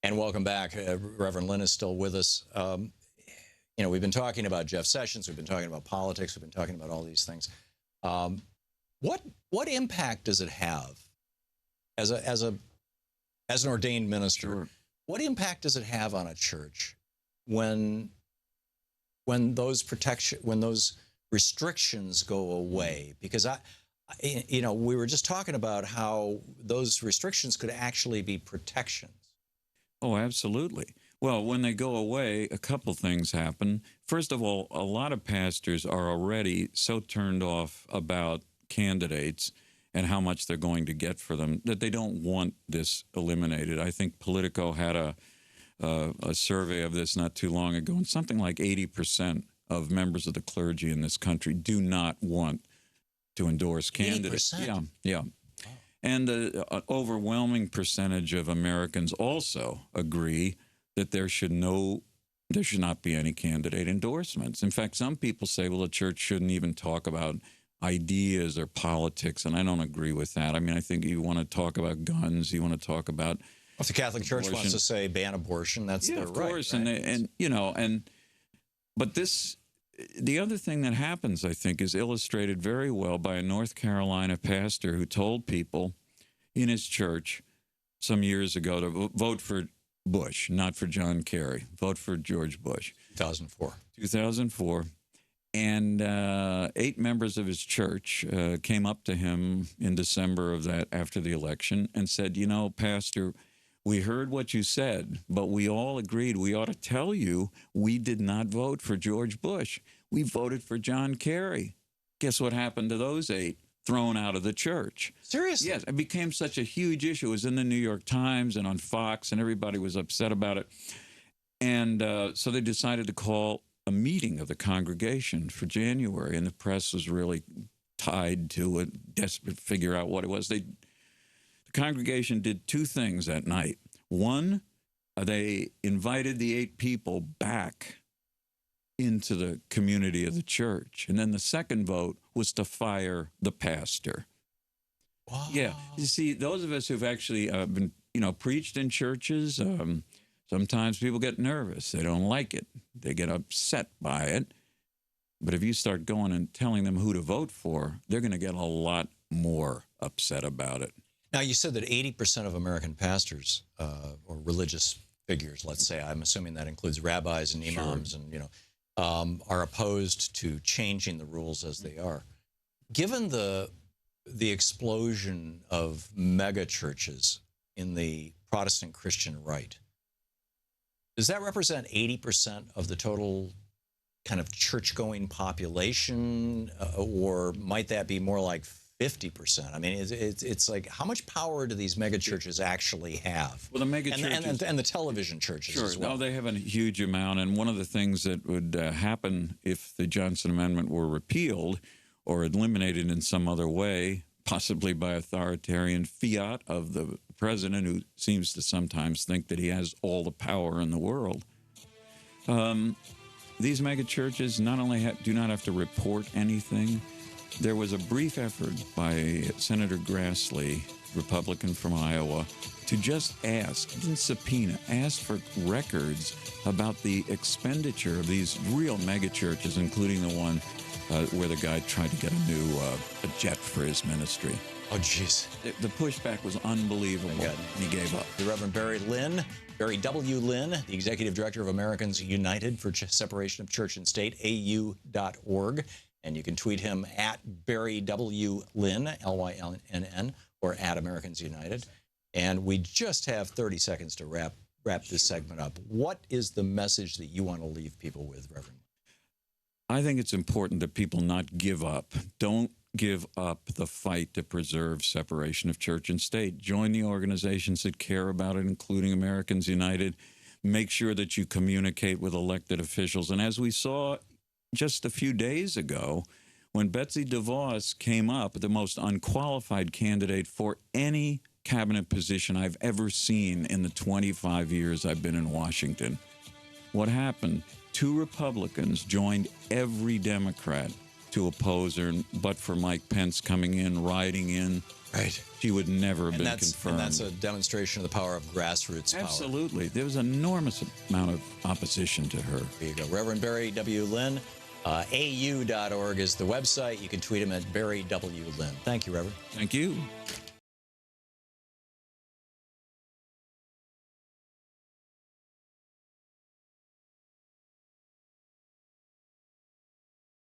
And welcome back. Reverend Lynn is still with us. We've been talking about Jeff Sessions. We've been talking about politics. We've been talking about all these things. What impact does it have as an ordained minister? Sure. What impact does it have on a church when those restrictions go away? Because we were just talking about how those restrictions could actually be protections. Oh, absolutely. Well, when they go away, a couple things happen. First of all, a lot of pastors are already so turned off about candidates and how much they're going to get for them that they don't want this eliminated. I think Politico had a survey of this not too long ago, and something like 80% of members of the clergy in this country do not want to endorse candidates. 80%? Yeah. And the overwhelming percentage of Americans also agree that there should not be any candidate endorsements. In fact, some people say, well, the church shouldn't even talk about ideas or politics, and I don't agree with that. I mean, I think you want to talk about guns, you want to talk about if the Catholic Church wants to say ban abortion, that's their right. Of course, right? But the other thing that happens, I think, is illustrated very well by a North Carolina pastor who told people in his church some years ago to vote for Bush, not for John Kerry. Vote for George Bush. 2004. And 8 members of his church came up to him in December of that, after the election, and said, Pastor, we heard what you said, but we all agreed we ought to tell you we did not vote for George Bush. We voted for John Kerry. Guess what happened to those 8? Thrown out of the church. Seriously? Yes, it became such a huge issue. It was in the New York Times and on Fox, and everybody was upset about it. And so they decided to call a meeting of the congregation for January, and the press was really tied to it, desperate to figure out what it was. The congregation did 2 things that night. One, they invited the 8 people back into the community of the church. And then the second vote was to fire the pastor. Wow. Yeah. You see, those of us who've actually been, preached in churches, sometimes people get nervous. They don't like it. They get upset by it. But if you start going and telling them who to vote for, they're going to get a lot more upset about it. Now, you said that 80% of American pastors or religious figures, let's say, I'm assuming that includes rabbis and imams, Sure. and are opposed to changing the rules as they are. Given the explosion of mega churches in the Protestant Christian right, does that represent 80% of the total kind of church-going population, or might that be more like 50%? I mean, it's like, how much power do these mega churches actually have? Well, the mega churches and the television churches as well. No, they have a huge amount. And one of the things that would happen if the Johnson Amendment were repealed or eliminated in some other way, possibly by authoritarian fiat of the president, who seems to sometimes think that he has all the power in the world, these mega churches not only do not have to report anything. There was a brief effort by Senator Grassley, Republican from Iowa, to just ask, didn't subpoena, asked for records about the expenditure of these real megachurches, including the one where the guy tried to get a jet for his ministry. Oh, jeez. The pushback was unbelievable, and he gave up. The Reverend Barry W. Lynn, the Executive Director of Americans United for Separation of Church and State, AU.org. And you can tweet him at Barry W. Lynn, L-Y-N-N, or at Americans United. And we just have 30 seconds to wrap this segment up. What is the message that you want to leave people with, Reverend? I think it's important that people not give up. Don't give up the fight to preserve separation of church and state. Join the organizations that care about it, including Americans United. Make sure that you communicate with elected officials. And as we saw just a few days ago, when Betsy DeVos came up, the most unqualified candidate for any cabinet position I've ever seen in the 25 years I've been in Washington. What happened? 2 Republicans joined every Democrat to oppose her, but for Mike Pence coming in, riding in, Right. she would never have been And confirmed. that's a demonstration of the power of grassroots power. Absolutely. There was an enormous amount of opposition to her. There you go. Reverend Barry W. Lynn, au.org is the website. You can tweet him at Barry W. Lynn. Thank you, Reverend. Thank you.